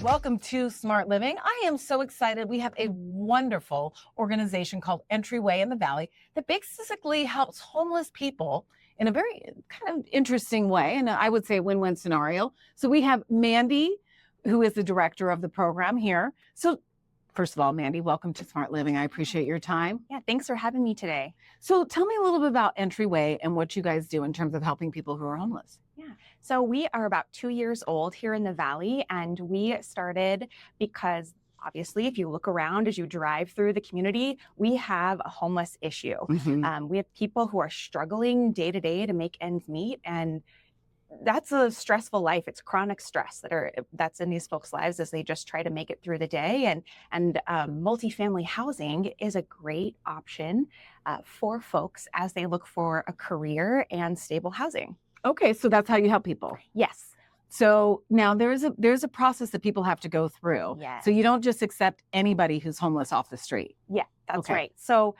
Welcome to Smart Living. I am so excited. We have a wonderful organization called Entryway in the Valley that basically helps homeless people in a very kind of interesting way, and I would say win-win scenario. So we have Mandy, who is the director of the program here. So first of all, Mandy, welcome to Smart Living. I appreciate your time. Yeah, thanks for having me today. So tell me a little bit about Entryway and what you guys do in terms of helping people who are homeless. Yeah, so we are about 2 years old here in the Valley, and we started because obviously, if you look around as you drive through the community, we have a homeless issue. We have people who are struggling day to day to make ends meet, and that's a stressful life. It's chronic stress that's in these folks' lives as they just try to make it through the day. And multifamily housing is a great option for folks as they look for a career and stable housing. Okay, so that's how you help people. Yes. So now there's a process that people have to go through. Yes. So you don't just accept anybody who's homeless off the street. Yeah, that's Okay. right. So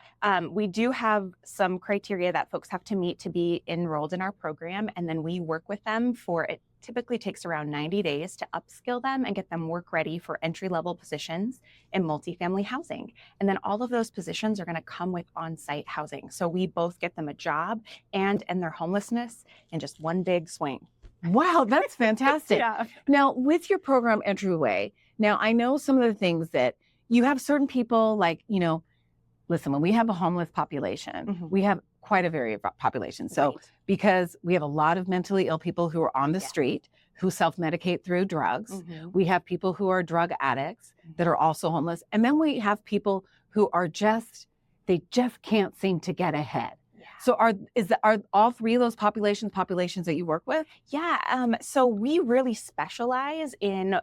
we do have some criteria that folks have to meet to be enrolled in our program, and then we work with them for it. Typically takes around 90 days to upskill them and get them work ready for entry-level positions in multifamily housing. And then all of those positions are going to come with on-site housing. So we both get them a job and end their homelessness in just one big swing. Wow, that's fantastic. Yeah. Now, with your program Entryway, now I know some of the things that you have certain people like, listen, when we have a homeless population, we have quite a varied population. So because we have a lot of mentally ill people who are on the street, who self-medicate through drugs. We have people who are drug addicts that are also homeless. And then we have people who are they just can't seem to get ahead. So are all three of those populations that you work with? Yeah, so we really specialize in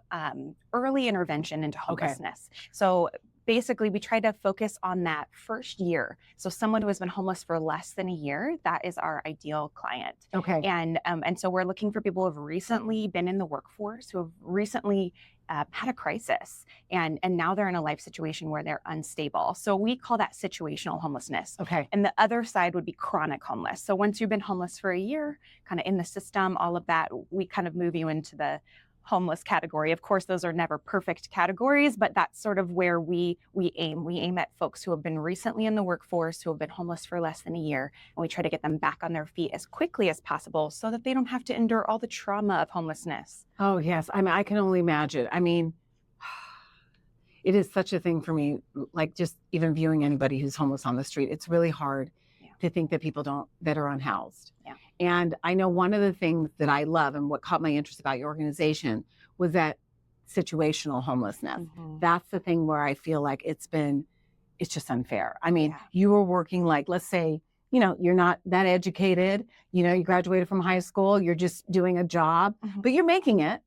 early intervention into homelessness. So basically, we try to focus on that first year. So someone who has been homeless for less than a year, that is our ideal client. Okay. And so we're looking for people who have recently been in the workforce, who have recently had a crisis, and now they're in a life situation where they're unstable. So we call that situational homelessness. Okay. And the other side would be chronic homeless. So once you've been homeless for a year, kind of in the system, all of that, we kind of move you into the homeless category. Of course, those are never perfect categories, but that's sort of where we aim. We aim at folks who have been recently in the workforce, who have been homeless for less than a year, and we try to get them back on their feet as quickly as possible so that they don't have to endure all the trauma of homelessness. Oh, yes. I mean, I can only imagine. I mean, it is such a thing for me, like just even viewing anybody who's homeless on the street. It's really hard to think that people that are unhoused. Yeah. And I know one of the things that I love and what caught my interest about your organization was that situational homelessness. That's the thing where I feel like it's just unfair. I mean, you were working like, let's say, you're not that educated, you graduated from high school, you're just doing a job, but you're making it,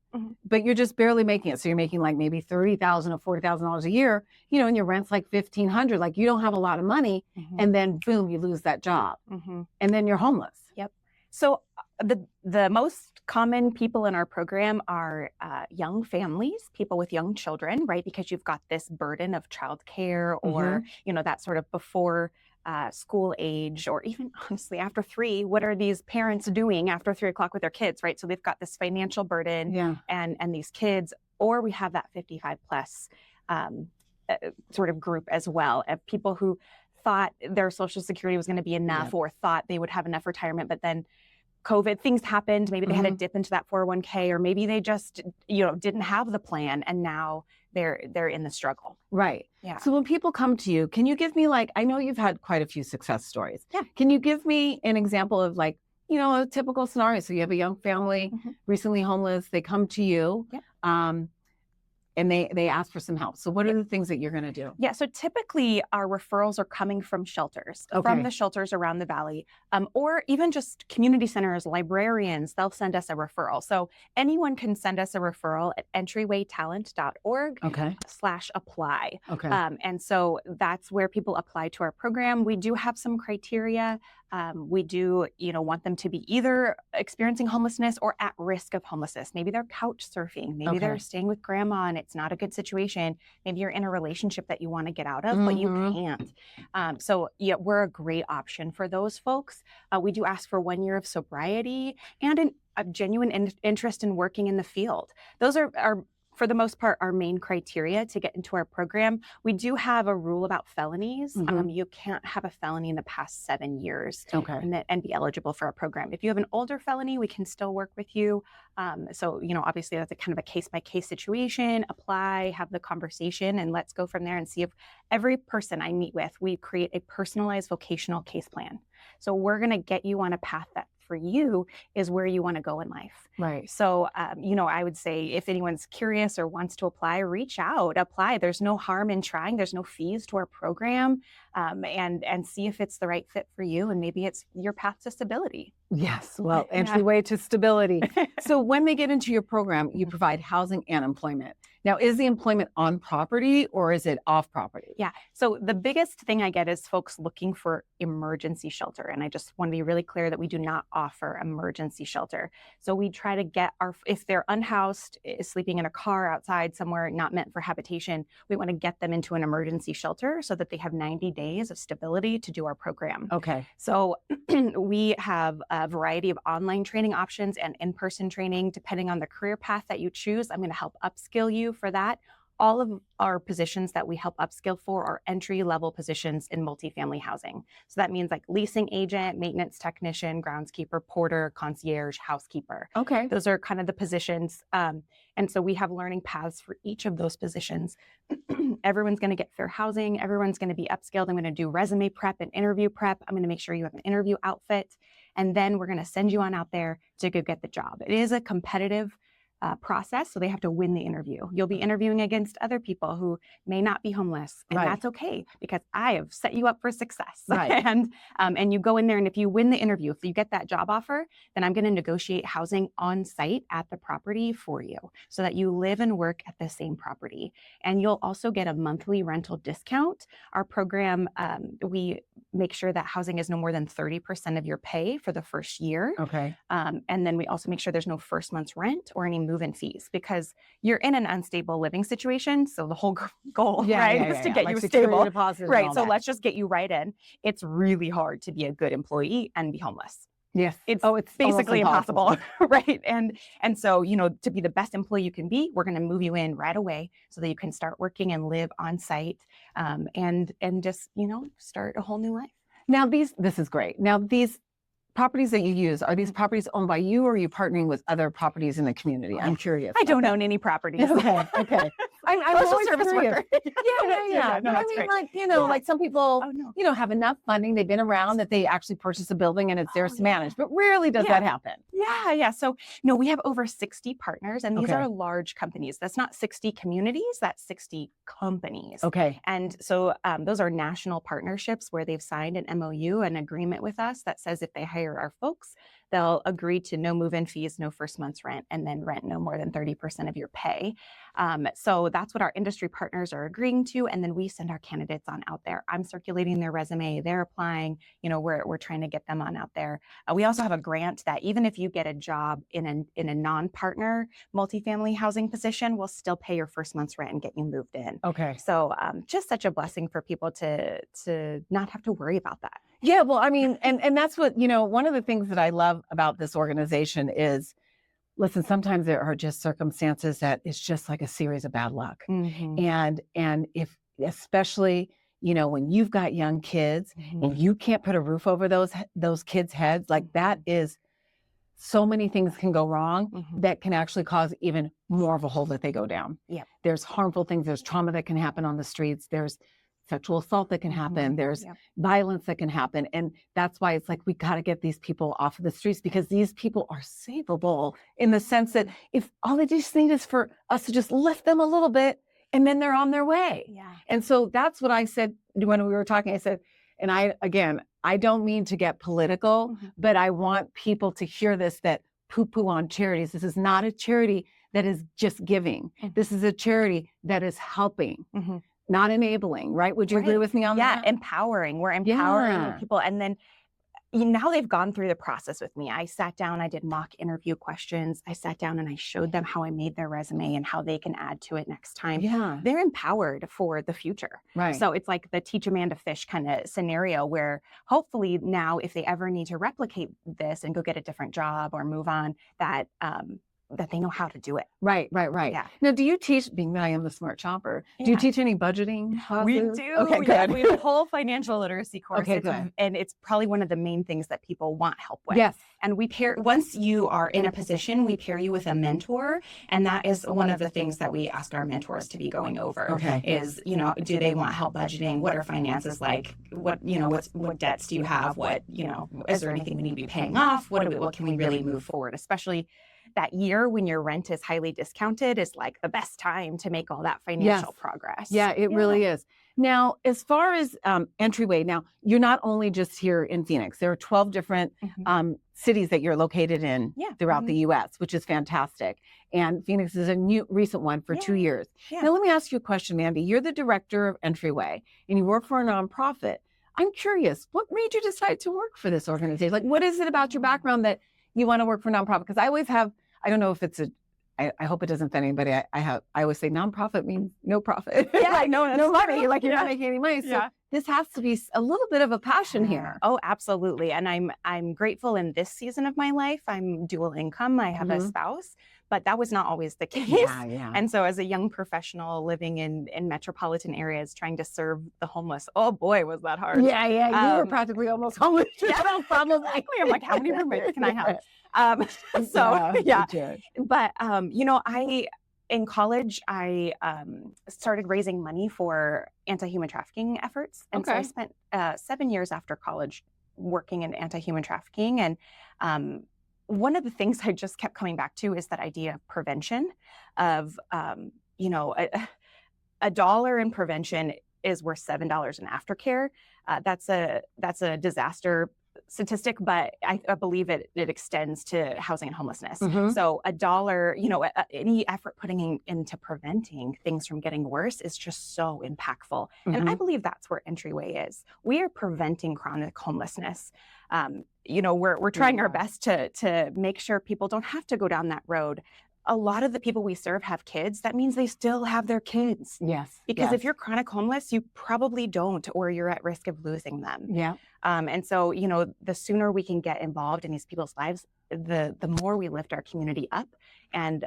but you're just barely making it. So you're making like maybe $30,000 or $40,000 a year, and your rent's like $1,500, like you don't have a lot of money. And then boom, you lose that job. And then you're homeless. Yep. So the most common people in our program are young families, people with young children, right? Because you've got this burden of childcare or, that sort of before school age, or even honestly after 3, what are these parents doing after 3 o'clock with their kids, right? So they've got this financial burden and these kids, or we have that 55 plus sort of group as well of people who thought their Social Security was going to be enough or thought they would have enough retirement, but then COVID, things happened. Maybe they had to dip into that 401k, or maybe they just, didn't have the plan, and now they're in the struggle. Right. Yeah. So when people come to you, can you give me I know you've had quite a few success stories. Yeah. Can you give me an example of a typical scenario? So you have a young family, recently homeless, they come to you. And they ask for some help. So what are the things that you're going to do? Yeah, so typically our referrals are coming from shelters, from the shelters around the Valley, or even just community centers, librarians, they'll send us a referral. So anyone can send us a referral at entrywaytalent.org/apply. And so that's where people apply to our program. We do have some criteria. We do, want them to be either experiencing homelessness or at risk of homelessness. Maybe they're couch surfing. Maybe they're staying with grandma and it's not a good situation. Maybe you're in a relationship that you want to get out of, but you can't. So yeah, we're a great option for those folks. We do ask for 1 year of sobriety and a genuine interest in working in the field. Those are for the most part, our main criteria to get into our program. We do have a rule about felonies. You can't have a felony in the past 7 years and be eligible for our program. If you have an older felony, we can still work with you. So, obviously that's a kind of a case-by-case situation. Apply, have the conversation, and let's go from there and see if every person I meet with, we create a personalized vocational case plan. So we're going to get you on a path that for you is where you want to go in life. Right. So, I would say if anyone's curious or wants to apply, reach out, apply. There's no harm in trying. There's no fees to our program, and see if it's the right fit for you. And maybe it's your path to stability. Yes. Well, entryway to stability. So when they get into your program, you provide housing and employment. Now, is the employment on property or is it off property? Yeah. So the biggest thing I get is folks looking for emergency shelter. And I just want to be really clear that we do not offer emergency shelter. So we try to get if they're unhoused, sleeping in a car outside somewhere not meant for habitation, we want to get them into an emergency shelter so that they have 90 days of stability to do our program. Okay. So we have a variety of online training options and in-person training, depending on the career path that you choose. I'm going to help upskill you for that. All of our positions that we help upskill for are entry-level positions in multifamily housing. So that means like leasing agent, maintenance technician, groundskeeper, porter, concierge, housekeeper. Okay. Those are kind of the positions. And so we have learning paths for each of those positions. Everyone's going to get fair housing. Everyone's going to be upskilled. I'm going to do resume prep and interview prep. I'm going to make sure you have an interview outfit. And then we're going to send you on out there to go get the job. It is a competitive process, so they have to win the interview. You'll be interviewing against other people who may not be homeless, and that's okay because I have set you up for success. Right. And you go in there, and if you win the interview, if you get that job offer, then I'm going to negotiate housing on site at the property for you so that you live and work at the same property. And you'll also get a monthly rental discount. Our program, we make sure that housing is no more than 30% of your pay for the first year. Okay. And then we also make sure there's no first month's rent or any move-in fees because you're in an unstable living situation. So the whole goal, is to get you stable. Right. So let's just get you right in. It's really hard to be a good employee and be homeless. Yes. It's basically impossible. Right. And so, to be the best employee you can be, we're going to move you in right away so that you can start working and live on site, and just, start a whole new life. Now this is great. Now these properties that you use, are these properties owned by you or are you partnering with other properties in the community? I'm curious. I don't own any properties. Okay. I'm social always service curious. worker. Yeah. No, I mean, like some people, have enough funding. They've been around that they actually purchase a building and it's theirs to manage, but rarely does that happen. Yeah. So no, we have over 60 partners and these are large companies. That's not 60 communities, that's 60 companies. Okay. And so those are national partnerships where they've signed an MOU, an agreement with us that says if they hire our folks, they'll agree to no move-in fees, no first month's rent, and then rent no more than 30% of your pay. So that's what our industry partners are agreeing to. And then we send our candidates on out there. I'm circulating their resume. They're applying. We're trying to get them on out there. We also have a grant that even if you get a job in a non-partner multifamily housing position, we'll still pay your first month's rent and get you moved in. Okay. So just such a blessing for people to not have to worry about that. Yeah, well, I mean, and that's what, one of the things that I love about this organization is, listen, sometimes there are just circumstances that it's just like a series of bad luck. And if, especially, when you've got young kids and you can't put a roof over those kids' heads, like that is, so many things can go wrong that can actually cause even more of a hole that they go down. Yeah. There's harmful things, there's trauma that can happen on the streets, there's sexual assault that can happen, there's violence that can happen. And that's why it's like, we got to get these people off of the streets because these people are savable in the sense that if all they just need is for us to just lift them a little bit and then they're on their way. Yeah. And so that's what I said when we were talking. I said, and I don't mean to get political, but I want people to hear this, that poo-poo on charities. This is not a charity that is just giving. This is a charity that is helping. Not enabling, right? Would you agree with me on that? Yeah, empowering. We're empowering people. And then now they've gone through the process with me. I sat down, I did mock interview questions. I sat down and I showed them how I made their resume and how they can add to it next time. Yeah. They're empowered for the future. Right. So it's like the teach Amanda Fish kind of scenario where hopefully now if they ever need to replicate this and go get a different job or move on, that they know how to do it. Right. Yeah. Now, do you teach, being that I am the smart shopper, do you teach any budgeting classes? We do. Okay, good. Yeah, we have a whole financial literacy course. Okay, good. And it's probably one of the main things that people want help with. Yes. And we pair, once you are in a position, we pair you with a mentor. And that is one of the things that we ask our mentors to be going over. Okay. Is, do they want help budgeting? What are finances like? What debts do you have? Is there anything we need to be paying off? What can we really move forward? Especially that year when your rent is highly discounted is like the best time to make all that financial progress. Yeah, it really is. Now, as far as Entryway, now you're not only just here in Phoenix. There are 12 different cities that you're located in throughout the U.S., which is fantastic. And Phoenix is a recent one for 2 years. Yeah. Now, let me ask you a question, Mandy. You're the director of Entryway, and you work for a nonprofit. I'm curious, what made you decide to work for this organization? Like, what is it about your background that you want to work for a nonprofit? Because I always have, I don't know if it's I hope it doesn't offend anybody. I always say nonprofit means no profit. Yeah, like, no money. Like you're not making any money. So this has to be a little bit of a passion here. Oh, absolutely. And I'm grateful in this season of my life. I'm dual income. I have a spouse, but that was not always the case. Yeah. And so as a young professional living in metropolitan areas trying to serve the homeless, oh boy, was that hard. Yeah. You were practically almost homeless. Yeah, probably. I'm like, how many roommates can I have? But in college, I started raising money for anti-human trafficking efforts. And so I spent 7 years after college working in anti-human trafficking. And one of the things I just kept coming back to is that idea of prevention of, $1 in prevention is worth $7 in aftercare. That's a disaster statistic, but I believe it extends to housing and homelessness. So $1, any effort putting into preventing things from getting worse is just so impactful. And I believe that's where Entryway is. We are preventing chronic homelessness. We're trying our best to make sure people don't have to go down that road. A lot of the people we serve have kids. That means they still have their kids. Yes. Because if you're chronic homeless, you probably don't, or you're at risk of losing them. Yeah. And so, the sooner we can get involved in these people's lives, the more we lift our community up and,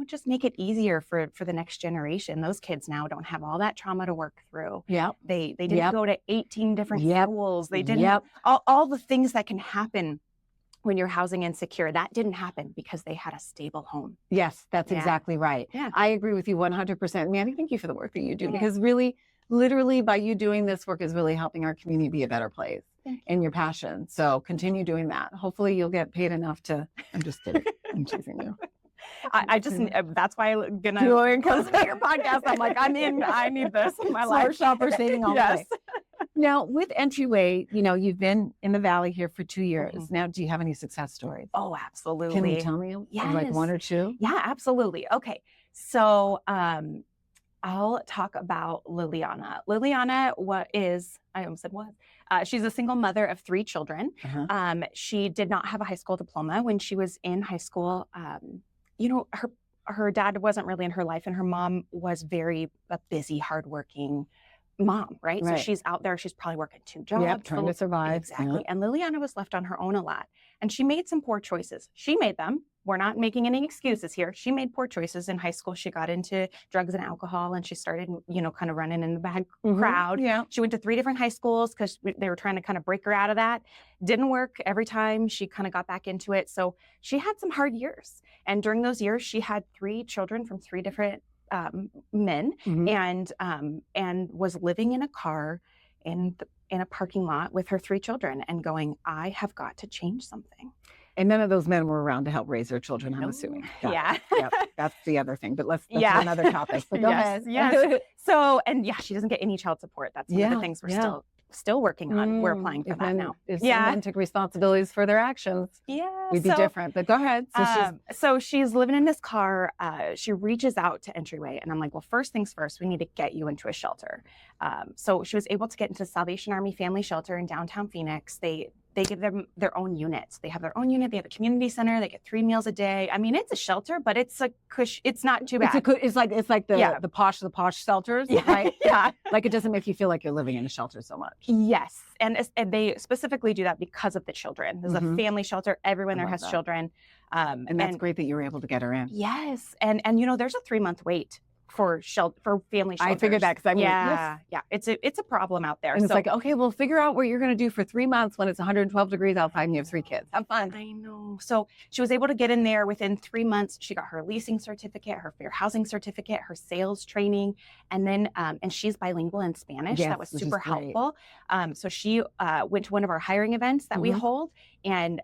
just make it easier for the next generation. Those kids now don't have all that trauma to work through. Yeah. They didn't go to 18 different schools. They didn't, all the things that can happen when you're housing insecure. That didn't happen because they had a stable home. Yes, that's exactly right. Yeah. I agree with you 100%. Mandy, thank you for the work that you do because really, literally by you doing this work is really helping our community be a better place and your passion. So continue doing that. Hopefully you'll get paid enough to, I'm just kidding. I'm teasing you. That's why I'm gonna do your podcast. I'm like, I need this in my life. Smart shopper saving all the way. Now with Entryway, you've been in the Valley here for 2 years. Now, do you have any success stories? Oh, absolutely. Can you tell me like one or two? Yeah, absolutely. Okay. So, I'll talk about Liliana. Liliana, she's a single mother of 3 children. She did not have a high school diploma. When she was in high school, her dad wasn't really in her life, and her mom was very busy, hardworking mom, right? So she's out there, she's probably working 2 jobs. Yep, trying to survive. Exactly. And Liliana was left on her own a lot. And she made some poor choices. She made them. We're not making any excuses here. She made poor choices in high school. She got into drugs and alcohol, and she started, kind of running in the bad crowd. Yeah. She went to 3 different high schools because they were trying to kind of break her out of that. Didn't work every time. She kind of got back into it. So she had some hard years. And during those years, she had 3 children from 3 different men, and was living in a car in a parking lot with her 3 children and going, I have got to change something. And none of those men were around to help raise their children, I'm assuming. Yep, that's the other thing. But that's another topic. But go ahead. Yes. So, and she doesn't get any child support. That's one of the things we're still working on. We're applying for that now. If someone took responsibilities for their actions, we'd be different. But go ahead. So she's living in this car. She reaches out to Entryway, and I'm like, well, first things first, we need to get you into a shelter. So she was able to get into Salvation Army Family Shelter in downtown Phoenix. they give them their own units. They have their own unit. They have a community center. They get 3 meals a day. I mean, it's a shelter, but it's a it's not too bad. It's like the posh shelters, right? Yeah. Like it doesn't make you feel like you're living in a shelter so much. Yes, and they specifically do that because of the children. There's a family shelter. Everyone there has children, and that's great that you were able to get her in. Yes, and there's a 3-month wait for family shelters. I figured that because yeah, it's a problem out there. And it's like, okay, well, figure out what you're going to do for 3 months when it's 112 degrees outside and you have 3 kids. Have fun. I know. So she was able to get in there within 3 months. She got her leasing certificate, her fair housing certificate, her sales training, and then and she's bilingual in Spanish. Yes, that was super helpful. So she went to one of our hiring events that we hold, and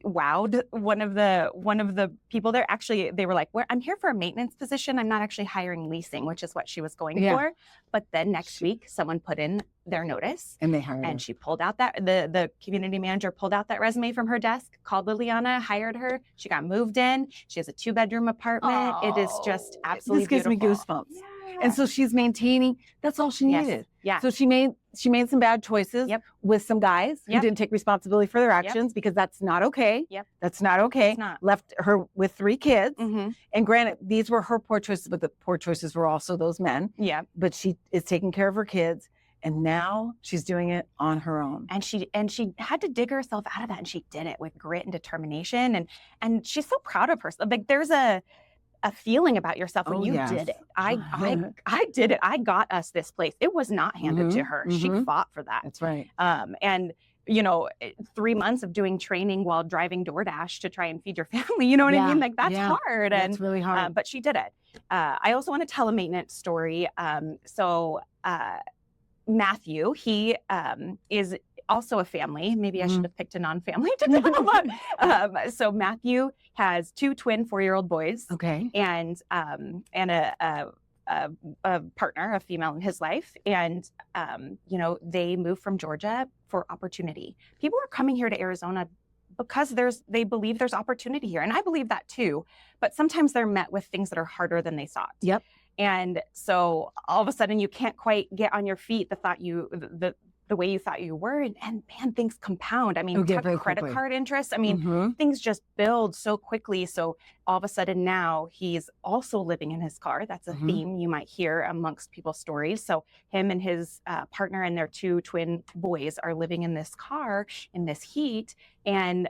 wowed one of the people there. Actually, they were like, I'm here for a maintenance position. I'm not actually hiring leasing, which is what she was going for. But then next week, someone put in their notice and they hired her. And she pulled out that the community manager pulled out that resume from her desk, called Liliana, hired her. She got moved in. She has a 2-bedroom apartment. It is just absolutely beautiful. This gives me goosebumps. Yeah. And so she's maintaining. That's all she needed. Yeah. So she made some bad choices with some guys who didn't take responsibility for their actions because that's not okay. That's not okay. It's not. Left her with 3 kids. And granted, these were her poor choices, but the poor choices were also those men. Yeah. But she is taking care of her kids. And now she's doing it on her own. And she had to dig herself out of that, and she did it with grit and determination. And she's so proud of herself. Like there's a feeling about yourself when you did it. I did it. I got us this place. It was not handed to her. She fought for that. That's right. And 3 months of doing training while driving DoorDash to try and feed your family. You know what I mean? Like that's hard. That's really hard. But she did it. I also want to tell a maintenance story. Matthew, he is also a family. Maybe I should have picked a non-family to tell about. So Matthew has 2 twin 4-year-old boys. Okay. And a partner, a female in his life. And, they moved from Georgia for opportunity. People are coming here to Arizona because they believe there's opportunity here. And I believe that too. But sometimes they're met with things that are harder than they thought. Yep. And so all of a sudden you can't quite get on your feet the way you thought you were. And man, things compound. I mean, credit card interest. I mean, things just build so quickly. So all of a sudden now he's also living in his car. That's a theme you might hear amongst people's stories. So him and his partner and their 2 twin boys are living in this car in this heat. And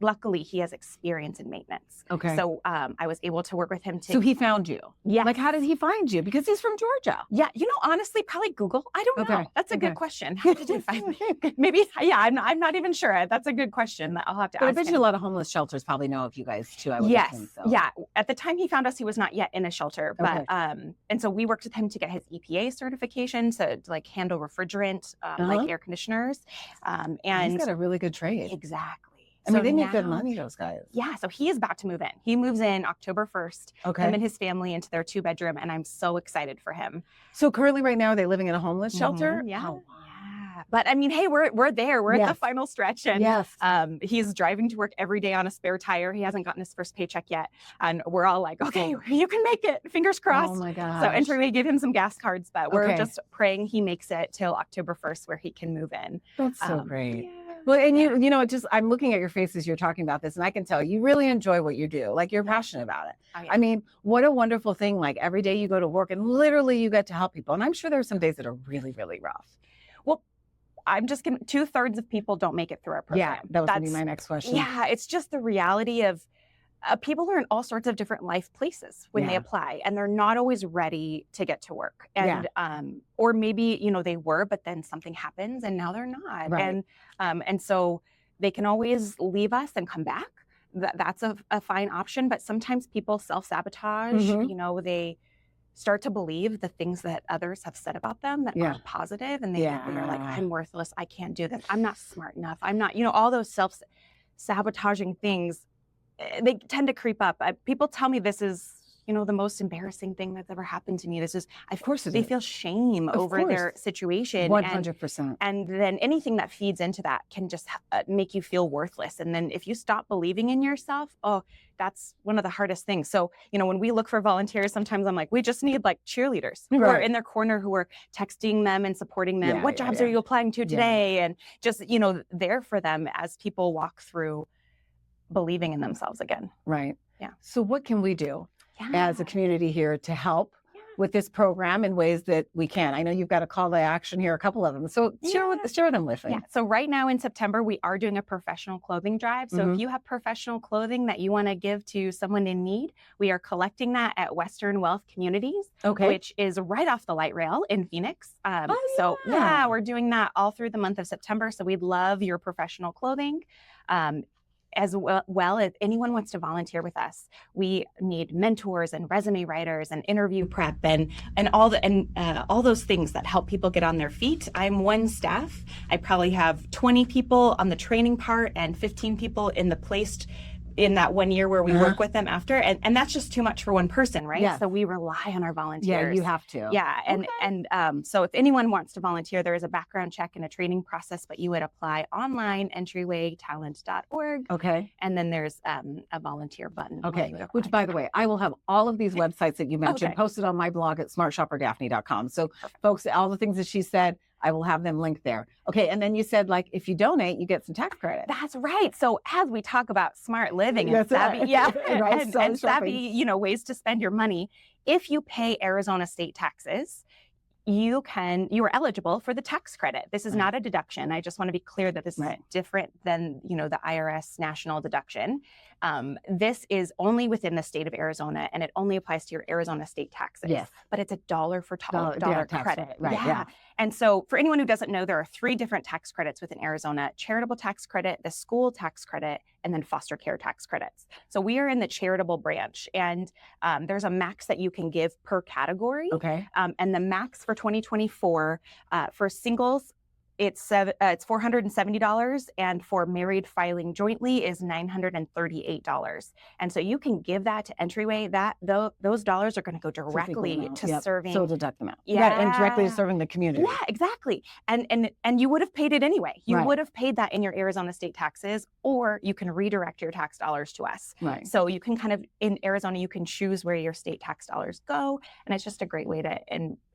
luckily he has experience in maintenance. Okay. So I was able to work with him So he found you? Yeah. Like how did he find you? Because he's from Georgia. Yeah. Honestly, probably Google. I don't know. That's a good question. How did he find me? Maybe. Yeah. I'm not even sure. That's a good question. I'll have to ask I bet him. you a lot of homeless shelters probably know of you guys too. I would Yes. assume, so. Yeah. At the time he found us, he was not yet in a shelter, but and so we worked with him to get his EPA certification to like handle refrigerant, like air conditioners. And he's got a really good trade. Exactly. I mean, they make good money, those guys. Yeah. So he is about to move in. He moves in October 1st. Okay. Him and his family into their 2-bedroom, and I'm so excited for him. So currently, right now, are they living in a homeless shelter? Yeah. Oh, wow. Yeah. But I mean, hey, we're there. We're at the final stretch, and he's driving to work every day on a spare tire. He hasn't gotten his first paycheck yet, and we're all like, okay, you can make it. Fingers crossed. Oh my gosh. So, and we give him some gas cards, but we're just praying he makes it till October 1st, where he can move in. That's so great. Yeah. Well, and I'm looking at your face as you're talking about this, and I can tell you really enjoy what you do. Like you're passionate about it. Oh, yeah. I mean, what a wonderful thing. Like every day you go to work and literally you get to help people. And I'm sure there's some days that are really, really rough. Well, I'm just going to, 2/3 of people don't make it through our program. Yeah, that was going to be my next question. Yeah, it's just the reality of people are in all sorts of different life places when they apply, and they're not always ready to get to work. And or maybe they were, but then something happens and now they're not. Right. And so they can always leave us and come back. That's a fine option. But sometimes people self-sabotage. They start to believe the things that others have said about them that aren't positive, and they're like, I'm worthless. I can't do this. I'm not smart enough. I'm not. All those self-sabotaging things. They tend to creep up. People tell me this is the most embarrassing thing that's ever happened to me. This is, Of course it they is. feel shame Of over their course. situation. 100%. And then anything that feeds into that can just make you feel worthless. And then if you stop believing in yourself, that's one of the hardest things. So, when we look for volunteers, sometimes I'm like, we just need like cheerleaders who are in their corner, who are texting them and supporting them. What jobs are you applying to today? And just, there for them as people walk through believing in themselves again. Right. Yeah. So what can we do as a community here to help with this program in ways that we can? I know you've got a call to action here, a couple of them. So share them with me. Yeah. So right now in September, we are doing a professional clothing drive. So if you have professional clothing that you want to give to someone in need, we are collecting that at Western Wealth Communities, which is right off the light rail in Phoenix. So we're doing that all through the month of September. So we'd love your professional clothing. As well, if anyone wants to volunteer with us, we need mentors and resume writers and interview prep and all those things that help people get on their feet. I'm one staff. I probably have 20 people on the training part and 15 people in the placed in that 1 year where we work with them after. And that's just too much for one person, right? Yeah. So we rely on our volunteers. Yeah, you have to. Yeah. And so if anyone wants to volunteer, there is a background check and a training process, but you would apply online, entrywaytalent.org. Okay. And then there's a volunteer button. Okay. Which, by the way, I will have all of these websites that you mentioned posted on my blog at smartshopperdaphne.com. So folks, all the things that she said, I will have them linked there. Okay. And then you said, like, if you donate, you get some tax credit. That's right. So as we talk about smart living and savvy, and savvy, ways to spend your money, if you pay Arizona state taxes, you are eligible for the tax credit. This is not a deduction. I just want to be clear that this is different than, the IRS national deduction. This is only within the state of Arizona, and it only applies to your Arizona state taxes. Yes. But it's $1 for dollar credit. Right. Yeah. And so for anyone who doesn't know, there are 3 different tax credits within Arizona: charitable tax credit, the school tax credit, and then foster care tax credits. So we are in the charitable branch, and there's a max that you can give per category. Okay. And the max for 2024 for singles, it's $470, and for married filing jointly is $938. And so you can give that to Entryway. Those dollars are going to go directly to serving. So deduct them out. Yeah. Right, and directly to serving the community. Yeah, exactly. And you would have paid it anyway. You would have paid that in your Arizona state taxes, or you can redirect your tax dollars to us. Right. So you can in Arizona, you can choose where your state tax dollars go. And it's just a great way to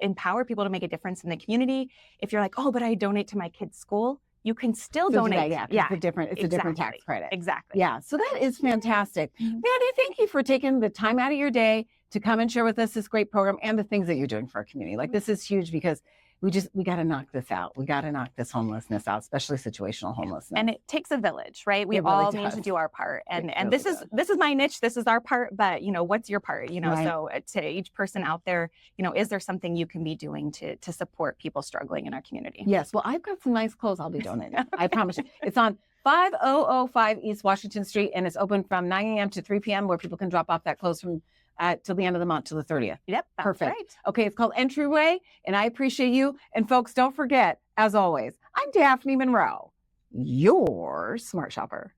empower people to make a difference in the community. If you're like, oh, but I donate to my kid's school, you can still donate. It's a different tax credit. Exactly. Yeah. So that is fantastic. Mandy, thank you for taking the time out of your day to come and share with us this great program and the things that you're doing for our community. Like, this is huge because we got to knock this out. We got to knock this homelessness out, especially situational homelessness. And it takes a village, right? We all need to do our part. And this is my niche. This is our part. But what's your part? So to each person out there, is there something you can be doing to support people struggling in our community? Yes. Well, I've got some nice clothes I'll be donating. I promise you. It's on 5005 East Washington Street, and it's open from 9 a.m. to 3 p.m. where people can drop off that clothes from till the end of the month, till the 30th. Yep. Perfect. Right. Okay, it's called Entryway, and I appreciate you. And folks, don't forget, as always, I'm Daphne Monroe, your smart shopper.